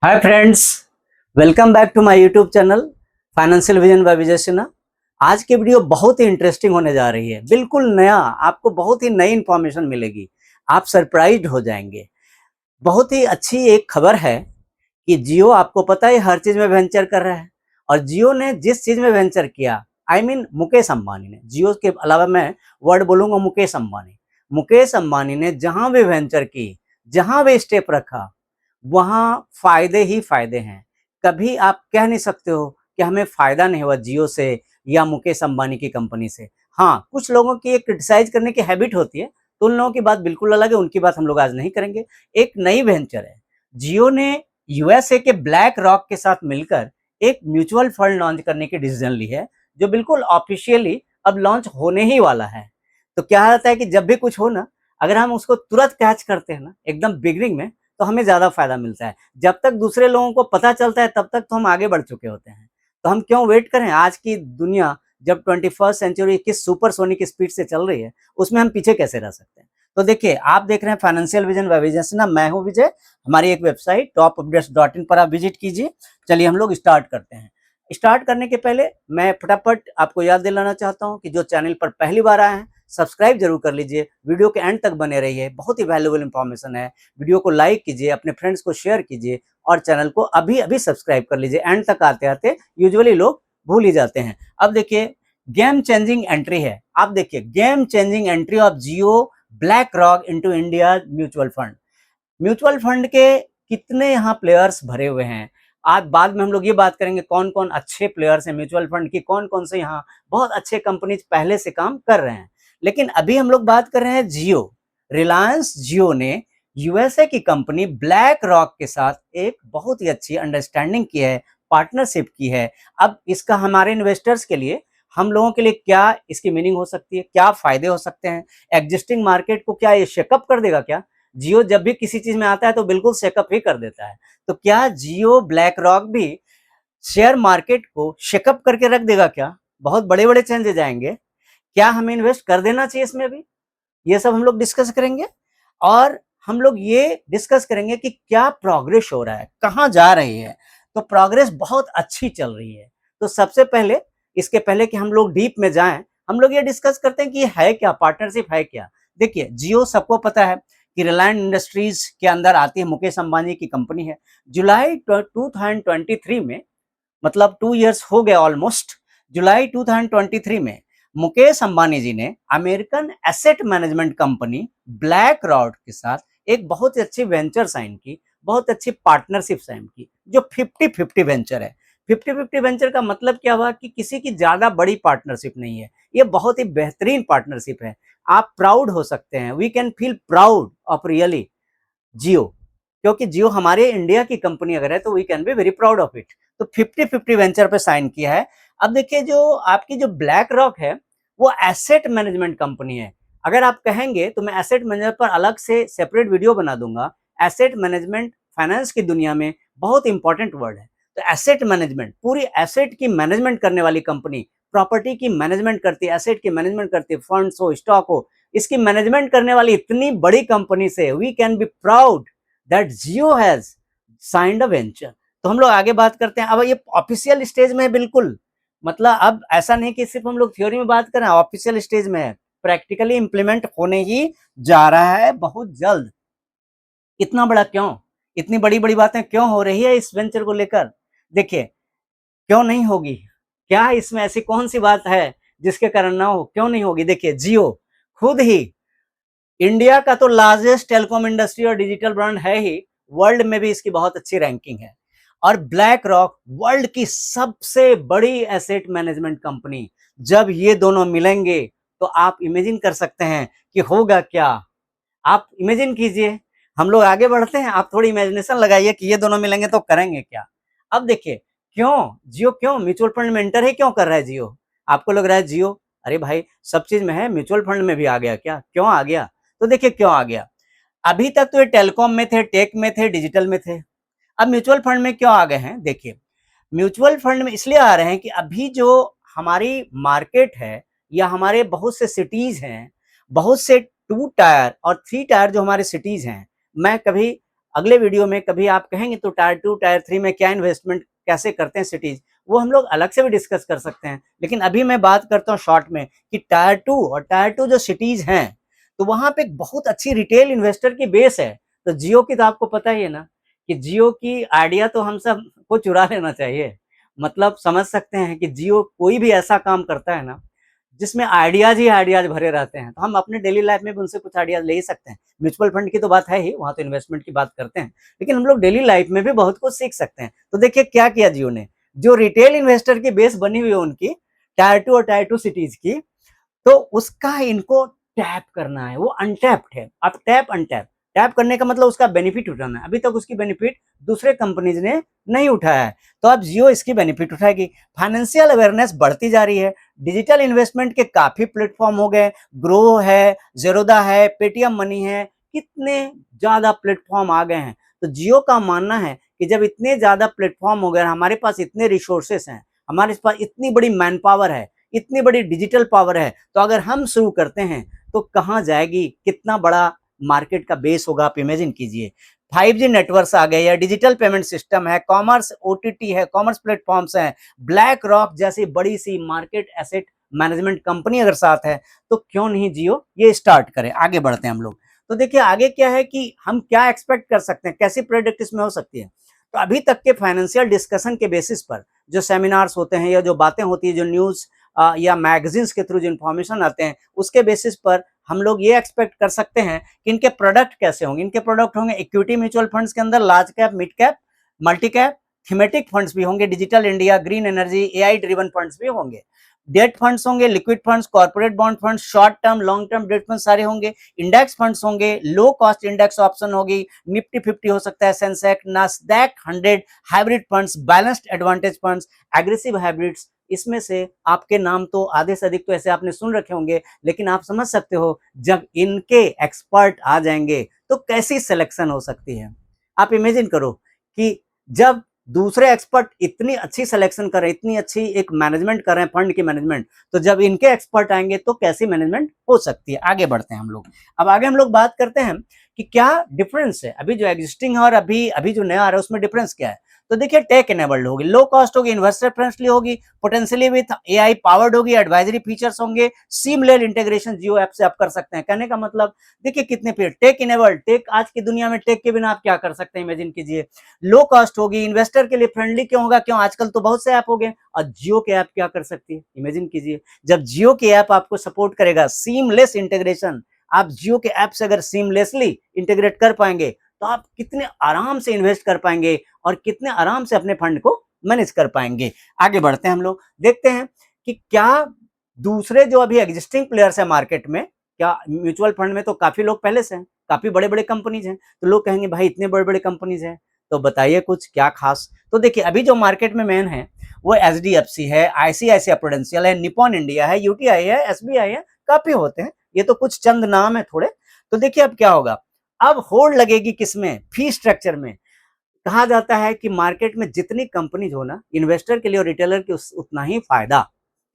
Hi friends, welcome back to my YouTube channel Financial Vision by Vijay Sinha. आज की video बहुत ही interesting होने जा रही है। बिल्कुल नया, आपको बहुत ही नई इंफॉर्मेशन मिलेगी। आप सरप्राइज्ड हो जाएंगे। बहुत ही अच्छी एक खबर है कि जियो, आपको पता है, हर चीज में वेंचर कर रहा है। और जियो ने जिस चीज में वेंचर किया, आई मीन मुकेश अंबानी ने, जियो के अलावा मैं वर्ड बोलूंगा मुकेश अंबानी ने जहां भी वेंचर की, जहां भी स्टेप रखा, वहां फायदे ही फायदे हैं। कभी आप कह नहीं सकते हो कि हमें फायदा नहीं हुआ जियो से या मुकेश अंबानी की कंपनी से। हाँ, कुछ लोगों की एक क्रिटिसाइज करने की हैबिट होती है, तो उन लोगों की बात बिल्कुल अलग है, उनकी बात हम लोग आज नहीं करेंगे। एक नई वेंचर है। जियो ने यूएसए के ब्लैक रॉक के साथ मिलकर एक म्यूचुअल फंड लॉन्च करने की डिसीजन ली है, जो बिल्कुल ऑफिशियली अब लॉन्च होने ही वाला है। तो क्या होता है कि जब भी कुछ हो ना, अगर हम उसको तुरंत कैच करते हैं ना एकदम बिगनिंग में, तो हमें ज्यादा फायदा मिलता है। जब तक दूसरे लोगों को पता चलता है तब तक तो हम आगे बढ़ चुके होते हैं। तो हम क्यों वेट करें? आज की दुनिया जब 21st सेंचुरी किस सुपरसोनिक स्पीड से चल रही है, उसमें हम पीछे कैसे रह सकते हैं? तो देखिए, आप देख रहे हैं financial Vision by Vijay Sinha. मैं हूं विजय। हमारी एक वेबसाइट topupdates.in पर आप विजिट कीजिए। चलिए हम लोग स्टार्ट करते हैं। स्टार्ट करने के पहले मैं फटाफट आपको याद दिलाना चाहता हूं कि जो चैनल पर पहली बार आए हैं, सब्सक्राइब जरूर कर लीजिए। वीडियो के एंड तक बने रहिए, बहुत ही वैल्यूएबल इंफॉर्मेशन है। वीडियो को लाइक कीजिए, अपने फ्रेंड्स को शेयर कीजिए और चैनल को अभी अभी सब्सक्राइब कर लीजिए। एंड तक आते आते यूजुअली लोग भूल ही जाते हैं। अब देखिए, गेम चेंजिंग एंट्री है। आप देखिए, game changing entry of Jio black rock into India mutual fund. Mutual fund के कितने यहाँ प्लेयर्स भरे हुए हैं। आज बाद में हम लोग ये बात करेंगे कौन कौन अच्छे प्लेयर्स हैं म्यूचुअल फंड की, कौन कौन से यहाँ बहुत अच्छे कंपनीज पहले से काम कर रहे हैं। लेकिन अभी हम लोग बात कर रहे हैं जियो। रिलायंस जियो ने यूएसए की कंपनी ब्लैक रॉक के साथ एक बहुत ही अच्छी अंडरस्टैंडिंग की है, पार्टनरशिप की है। अब इसका हमारे इन्वेस्टर्स के लिए, हम लोगों के लिए क्या इसकी मीनिंग हो सकती है, क्या फायदे हो सकते हैं? एग्जिस्टिंग मार्केट को क्या ये शेकअप कर देगा क्या? जियो जब भी किसी चीज में आता है तो बिल्कुल शेकअप ही कर देता है। तो क्या जियो ब्लैक रॉक भी शेयर मार्केट को शेकअप करके रख देगा क्या? बहुत बड़े बड़े चेंजेस आएंगे। क्या हमें इन्वेस्ट कर देना चाहिए इसमें भी? ये सब हम लोग डिस्कस करेंगे। और हम लोग ये डिस्कस करेंगे कि क्या प्रोग्रेस हो रहा है, कहां जा रही है। तो प्रोग्रेस बहुत अच्छी चल रही है। तो सबसे पहले, इसके पहले कि हम लोग डीप में जाएं, हम लोग ये डिस्कस करते हैं कि ये है क्या, पार्टनरशिप है क्या। देखिए, जियो सबको पता है कि रिलायंस इंडस्ट्रीज के अंदर आती है, मुकेश अंबानी की कंपनी है। जुलाई 2023 में, मतलब 2 इयर्स हो गए ऑलमोस्ट, जुलाई 2023 में मुकेश अंबानी जी ने American asset management company black rock के साथ एक बहुत ही अच्छी वेंचर साइन की, बहुत अच्छी पार्टनरशिप साइन की, जो 50-50 वेंचर है। 50-50 वेंचर का मतलब क्या हुआ कि किसी की ज्यादा बड़ी पार्टनरशिप नहीं है, ये बहुत ही बेहतरीन पार्टनरशिप है। आप प्राउड हो सकते हैं, we can feel proud of really Jio, क्योंकि जियो हमारे इंडिया की कंपनी अगर है तो we can be very proud of it. तो 50-50 वेंचर पे साइन किया है। अब देखिए, जो आपकी जो ब्लैक रॉक है, वो एसेट मैनेजमेंट कंपनी है। अगर आप कहेंगे तो मैं एसेट मैनेजमेंट पर अलग से सेपरेट वीडियो बना दूंगा। एसेट मैनेजमेंट फाइनेंस की दुनिया में बहुत इंपॉर्टेंट वर्ड है। तो एसेट मैनेजमेंट, पूरी एसेट की मैनेजमेंट करने वाली कंपनी, प्रॉपर्टी की मैनेजमेंट करती है, एसेट की मैनेजमेंट करती है, फंड्स हो, स्टॉक हो, इसकी मैनेजमेंट करने वाली इतनी बड़ी कंपनी से we can be proud that Jio has signed a venture. तो हम लोग आगे बात करते हैं। अब ये ऑफिशियल स्टेज में है बिल्कुल, मतलब अब ऐसा नहीं कि सिर्फ हम लोग थ्योरी में बात करें, ऑफिशियल स्टेज में है, प्रैक्टिकली इंप्लीमेंट होने ही जा रहा है बहुत जल्द। इतना बड़ा क्यों, इतनी बड़ी बड़ी बातें क्यों हो रही है इस वेंचर को लेकर? देखिए, क्यों नहीं होगी? क्या इसमें ऐसी कौन सी बात है जिसके कारण ना हो? क्यों नहीं होगी? देखिए, जियो खुद ही इंडिया का तो लार्जेस्ट टेलीकॉम इंडस्ट्री और डिजिटल ब्रांड है ही, वर्ल्ड में भी इसकी बहुत अच्छी रैंकिंग है। और ब्लैक रॉक वर्ल्ड की सबसे बड़ी एसेट मैनेजमेंट कंपनी। जब ये दोनों मिलेंगे तो आप इमेजिन कर सकते हैं कि होगा क्या। आप इमेजिन कीजिए। हम लोग आगे बढ़ते हैं, आप थोड़ी इमेजिनेशन लगाइए कि ये दोनों मिलेंगे तो करेंगे क्या। अब देखिए, क्यों जियो, क्यों म्यूचुअल फंड में एंटर ही क्यों कर रहा है जियो? आपको लग रहा है जियो, अरे भाई सब चीज में है, म्यूचुअल फंड में भी आ गया क्या? क्यों आ गया? तो देखिए क्यों आ गया। अभी तक तो ये टेलीकॉम में थे, टेक में थे, डिजिटल में थे। अब म्यूचुअल फंड में क्यों आ गए हैं? देखिए, म्यूचुअल फंड में इसलिए आ रहे हैं कि अभी जो हमारी मार्केट है, या हमारे बहुत से सिटीज हैं, बहुत से 2 टायर और 3 टायर जो हमारे सिटीज हैं, मैं कभी अगले वीडियो में कभी आप कहेंगे तो टायर 2 टायर 3 में क्या इन्वेस्टमेंट कैसे करते हैं सिटीज, वो हम लोग अलग से भी डिस्कस कर सकते हैं। लेकिन अभी मैं बात करता हूँ शॉर्ट में कि टायर 2 और टायर 2 जो सिटीज हैं तो वहां पे बहुत अच्छी रिटेल इन्वेस्टर की बेस है। तो जियो की तो आपको पता ही है ना कि जियो की आइडिया तो हम सब को चुरा लेना चाहिए। मतलब समझ सकते हैं कि जियो कोई भी ऐसा काम करता है ना जिसमें आइडियाज ही आइडियाज भरे रहते हैं, तो हम अपने डेली लाइफ में भी उनसे कुछ आइडियाज ले ही सकते हैं। म्यूचुअल फंड की तो बात है ही, वहां तो इन्वेस्टमेंट की बात करते हैं, लेकिन हम लोग डेली लाइफ में भी बहुत कुछ सीख सकते हैं। तो देखिए क्या किया जियो ने, जो रिटेल इन्वेस्टर की बेस बनी हुई है उनकी टायर 2 और टायर 2 सिटीज की, तो उसका इनको टैप करना है। वो अनटैप्ड है। अब टैप अनटैप टैप करने का मतलब उसका बेनिफिट उठाना है। अभी तक उसकी बेनिफिट दूसरे कंपनीज ने नहीं उठाया है, तो अब जियो इसकी बेनिफिट उठाएगी। फाइनेंशियल अवेयरनेस बढ़ती जा रही है। डिजिटल इन्वेस्टमेंट के काफी प्लेटफॉर्म हो गए, ग्रो है, जेरोदा है, पेटीएम मनी है, कितने ज्यादा प्लेटफॉर्म आ गए हैं। तो जियो का मानना है कि जब इतने ज्यादा प्लेटफॉर्म हो गए, हमारे पास इतने रिसोर्सेस हैं, हमारे पास इतनी बड़ी मैन पावर है, इतनी बड़ी डिजिटल पावर है, तो अगर हम शुरू करते हैं तो कहां जाएगी, कितना बड़ा मार्केट का बेस होगा, आप इमेजिन कीजिए। 5G नेटवर्क्स आ गए, या डिजिटल पेमेंट सिस्टम है, कॉमर्स ओटीटी है, कॉमर्स प्लेटफॉर्म्स हैं, ब्लैक रॉक जैसी बड़ी सी मार्केट एसेट मैनेजमेंट कंपनी अगर साथ है, तो क्यों नहीं जियो ये स्टार्ट करे। आगे बढ़ते हैं हम लोग। तो देखिए आगे क्या है कि हम क्या एक्सपेक्ट कर सकते हैं, कैसी प्रोडक्ट इसमें हो सकती है। तो अभी तक के फाइनेंशियल डिस्कशन के बेसिस पर जो सेमिनार्स होते हैं या जो बातें होती है, जो न्यूज या मैगजीन्स के थ्रू जो इन्फॉर्मेशन आते हैं, उसके बेसिस पर हम लोग ये एक्सपेक्ट कर सकते हैं कि इनके प्रोडक्ट कैसे होंगे। इनके प्रोडक्ट होंगे इक्विटी म्यूचुअल फंड्स के अंदर large cap, mid cap, multi cap, thematic funds भी होंगे, digital India, green energy, AI driven funds भी होंगे, डेट फंड्स होंगे, liquid funds, corporate bond funds, short term long term debt funds सारे होंगे, index funds होंगे, लो कॉस्ट इंडेक्स ऑप्शन होगी, Nifty 50 हो सकता है, Sensex, Nasdaq 100, hybrid funds, balanced advantage funds, aggressive hybrids. इसमें से आपके नाम तो आधे से अधिक तो ऐसे आपने सुन रखे होंगे, लेकिन आप समझ सकते हो जब इनके एक्सपर्ट आ जाएंगे तो कैसी सिलेक्शन हो सकती है। आप इमेजिन करो कि जब दूसरे एक्सपर्ट इतनी अच्छी सिलेक्शन कर रहे हैं, इतनी अच्छी एक मैनेजमेंट कर रहे हैं फंड की मैनेजमेंट, तो जब इनके एक्सपर्ट आएंगे तो कैसी मैनेजमेंट हो सकती है। आगे बढ़ते हैं हम लोग। अब आगे हम लोग बात करते हैं कि क्या डिफरेंस है अभी जो एग्जिस्टिंग है और अभी अभी जो नया आ रहा है उसमें डिफरेंस क्या है। तो देखिए टेक एनेबल्ड होगी, लो कॉस्ट होगी, इन्वेस्टर फ्रेंडली होगी, पोटेंशियली विथ एआई पावर्ड होगी, एडवाइजरी फीचर्स होंगे, सीमलेस इंटीग्रेशन जियो ऐप से आप कर सकते हैं। कहने का मतलब देखिए कितने पेड़ टेक इनेबल्ड, टेक आज की दुनिया में टेक के बिना आप क्या कर सकते हैं, इमेजिन कीजिए। लो कॉस्ट होगी, इन्वेस्टर के लिए फ्रेंडली क्यों होगा, क्यों आजकल तो बहुत से ऐप हो गए, और जियो के ऐप क्या कर सकती है, इमेजिन कीजिए। जब जियो के ऐप आपको सपोर्ट करेगा, सीमलेस इंटीग्रेशन, आप जियो के ऐप से अगर सीमलेसली इंटीग्रेट कर पाएंगे तो आप कितने आराम से इन्वेस्ट कर पाएंगे और कितने आराम से अपने फंड को मैनेज कर पाएंगे। आगे बढ़ते हैं हम लोग, देखते हैं कि क्या दूसरे जो अभी एग्जिस्टिंग प्लेयर्स है मार्केट में, क्या म्यूचुअल फंड में तो काफी लोग पहले से हैं, काफी बड़े बड़े कंपनीज हैं, तो लोग कहेंगे भाई इतने बड़े बड़े कंपनीज हैं तो बताइए कुछ क्या खास। तो देखिए अभी जो मार्केट में मेन है वो एचडीएफसी है, आईसीआईसीआई प्रूडेंशियल है, निपॉन इंडिया है, यूटीआई है, एसबीआई है, काफी होते हैं, ये तो कुछ चंद नाम है थोड़े। तो देखिए अब क्या होगा, अब होड़ लगेगी किसमें, फी स्ट्रक्चर में। कहा जाता है कि मार्केट में जितनी कंपनीज हो ना, इन्वेस्टर के लिए और रिटेलर के उतना ही फायदा।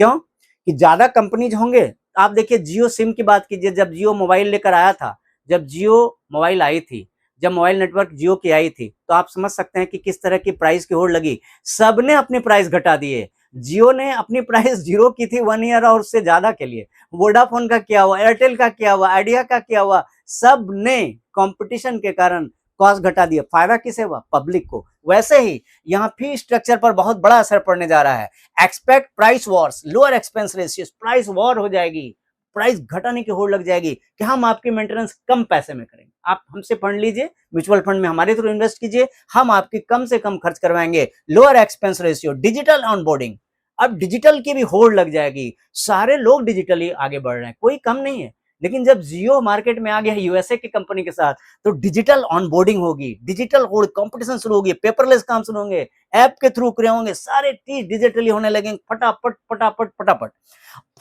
क्यों कि ज्यादा कंपनीज होंगे। आप देखिए जियो सिम की बात कीजिए, जब जियो मोबाइल लेकर आया था, जब जियो मोबाइल आई थी, जब मोबाइल नेटवर्क जियो की आई थी, तो आप समझ सकते हैं कि किस तरह की प्राइस की होड़ लगी। सबने अपनी प्राइस घटा दिए। जियो ने अपनी प्राइस जीरो की थी 1 ईयर और उससे ज्यादा के लिए, वोडाफोन का क्या हुआ, एयरटेल का क्या हुआ, आइडिया का क्या हुआ, सब ने कंपटीशन के कारण कॉस्ट घटा दिया। फायदा किसे हुआ, पब्लिक को। वैसे ही यहाँ फी स्ट्रक्चर पर बहुत बड़ा असर पड़ने जा रहा है। Expect price Wars, lower expense ratio, price war हो जाएगी, प्राइस घटाने की होड़ लग जाएगी कि हम आपकी मेंटेनेंस कम पैसे में करेंगे, आप हमसे फंड लीजिए, म्यूचुअल फंड में हमारे थ्रू इन्वेस्ट कीजिए, हम आपकी कम से कम खर्च करवाएंगे। Lower expense ratio, digital onboarding, अब डिजिटल की भी होड़ लग जाएगी। सारे लोग डिजिटली आगे बढ़ रहे हैं, कोई कम नहीं है। लेकिन जब जियो मार्केट में आ गया है यूएसए की कंपनी के साथ, तो डिजिटल ऑनबोर्डिंग होगी, डिजिटल कंपटीशन शुरू होगी, पेपरलेस काम शुरू होंगे, ऐप के थ्रू करे होंगे, सारे चीज डिजिटली होने लगेंगे, फटाफट फटाफट फटाफट।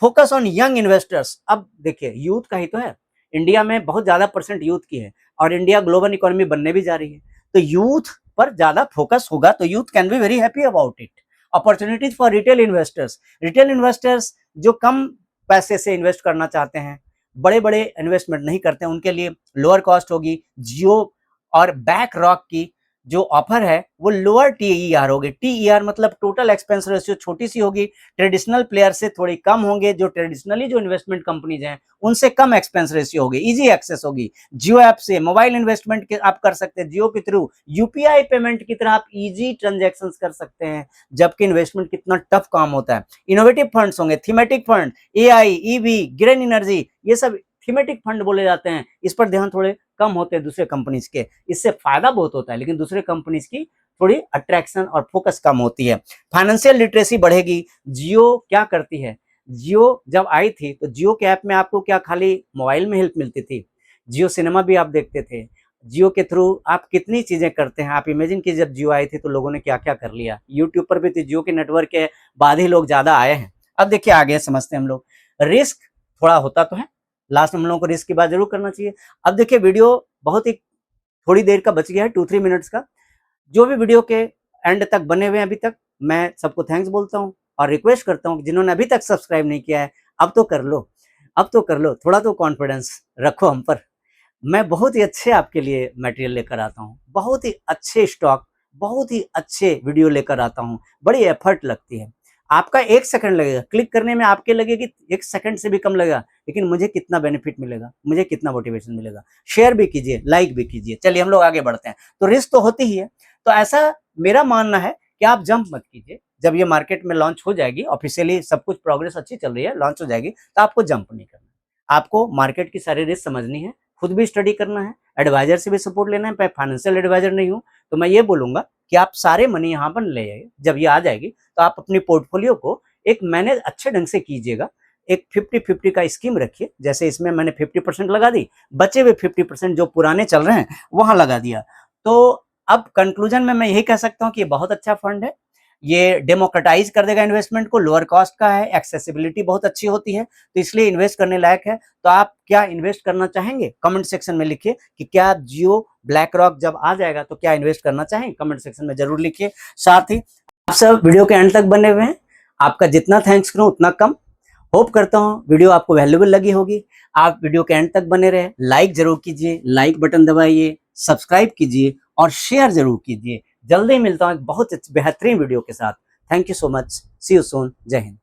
Focus on young investors. अब देखिए यूथ का ही तो है, इंडिया में बहुत ज्यादा परसेंट यूथ की है और इंडिया ग्लोबल इकोनॉमी बनने भी जा रही है, तो यूथ पर ज्यादा फोकस होगा, तो youth can be very happy about it. Opportunities for retail investors, retail investors जो कम पैसे से इन्वेस्ट करना चाहते हैं, बड़े बड़े इन्वेस्टमेंट नहीं करते हैं, उनके लिए लोअर कॉस्ट होगी। जियो और बैक रॉक की जो ऑफर है वो लोअर टीईआर होगी। टीईआर मतलब टोटल एक्सपेंस रेशियो छोटी सी होगी, ट्रेडिशनल प्लेयर से थोड़ी कम होंगे, जो ट्रेडिशनली जो इन्वेस्टमेंट कंपनीज हैं उनसे कम एक्सपेंस रेशियो होगी, इजी एक्सेस होगी। जियो ऐप से मोबाइल इन्वेस्टमेंट के आप कर सकते हैं, जियो के थ्रू यूपीआई पेमेंट की तरह आप इजी ट्रांजेक्शन कर सकते हैं, जबकि इन्वेस्टमेंट कितना टफ काम होता है। इनोवेटिव फंड्स होंगे, thematic fund, AI, EV, green energy, ये सब थीमेटिक फंड बोले जाते हैं। इस पर ध्यान थोड़े कम होते हैं दूसरे कंपनीज के, इससे फायदा बहुत होता है, लेकिन दूसरे कंपनीज की थोड़ी अट्रैक्शन और फोकस कम होती है। फाइनेंशियल लिटरेसी बढ़ेगी। जियो क्या करती है, जियो जब आई थी तो जियो के ऐप में आपको क्या खाली मोबाइल में हेल्प मिलती थी, जियो सिनेमा भी आप देखते थे, जियो के थ्रू आप कितनी चीजें करते हैं। आप इमेजिन कीजिए जब जियो आई थी तो लोगों ने क्या क्या कर लिया, यूट्यूब पर भी तो जियो के नेटवर्क के बाद ही लोग ज्यादा आए हैं। अब देखिए आगे समझते हैं हम लोग। रिस्क थोड़ा होता तो है, लास्ट में हम लोगों को रिस्क की बात जरूर करना चाहिए। अब देखिए वीडियो बहुत ही थोड़ी देर का बच गया है, 2-3 मिनट्स का। जो भी वीडियो के एंड तक बने हुए हैं अभी तक, मैं सबको थैंक्स बोलता हूँ और रिक्वेस्ट करता हूँ कि जिन्होंने अभी तक सब्सक्राइब नहीं किया है, अब तो कर लो, अब तो कर लो, थोड़ा तो कॉन्फिडेंस रखो हम पर। मैं बहुत ही अच्छे आपके लिए मटेरियल लेकर आता हूँ, बहुत ही अच्छे स्टॉक, बहुत ही अच्छे वीडियो लेकर आता हूँ, बड़ी एफर्ट लगती है। आपका 1 सेकंड लगेगा क्लिक करने में, आपके लगेगी 1 सेकंड से भी कम लगेगा, लेकिन मुझे कितना बेनिफिट मिलेगा, मुझे कितना मोटिवेशन मिलेगा। शेयर भी कीजिए, लाइक भी कीजिए। चलिए हम लोग आगे बढ़ते हैं। तो रिस्क तो होती ही है, तो ऐसा मेरा मानना है कि आप जंप मत कीजिए। जब ये मार्केट में लॉन्च हो जाएगी, ऑफिशियली सब कुछ प्रोग्रेस अच्छी चल रही है, लॉन्च हो जाएगी, तो आपको जंप नहीं करना। आपको मार्केट की सारी रिस्क समझनी है, खुद भी स्टडी करना है, एडवाइजर से भी सपोर्ट लेना है। मैं फाइनेंशियल एडवाइजर नहीं हूँ, तो मैं ये बोलूंगा कि आप सारे मनी यहाँ पर ले आइए। जब ये आ जाएगी तो आप अपनी पोर्टफोलियो को एक मैनेज अच्छे ढंग से कीजिएगा। एक 50-50 का स्कीम रखिए, जैसे इसमें मैंने 50% लगा दी, बचे हुए 50% जो पुराने चल रहे हैं वहां लगा दिया। तो अब कंक्लूजन में मैं यही कह सकता हूँ कि ये बहुत अच्छा फंड है, ये डेमोक्रेटाइज कर देगा इन्वेस्टमेंट को, लोअर कॉस्ट का है, एक्सेसिबिलिटी बहुत अच्छी होती है, तो इसलिए इन्वेस्ट करने लायक है। तो आप क्या इन्वेस्ट करना चाहेंगे, कमेंट सेक्शन में लिखिए कि क्या आप जियो ब्लैक रॉक जब आ जाएगा तो क्या इन्वेस्ट करना चाहेंगे, कमेंट सेक्शन में जरूर लिखिए। साथ ही आप सब वीडियो के एंड तक बने हुए हैं, आपका जितना थैंक्स करूं उतना कम। होप करता हूं वीडियो आपको वैल्यूएबल लगी होगी। आप वीडियो के एंड तक बने रहे, लाइक जरूर कीजिए, लाइक बटन दबाइए, सब्सक्राइब कीजिए और शेयर जरूर कीजिए। जल्दी मिलता हूं एक बहुत बेहतरीन वीडियो के साथ। Thank you so much, see you soon, जय हिंद।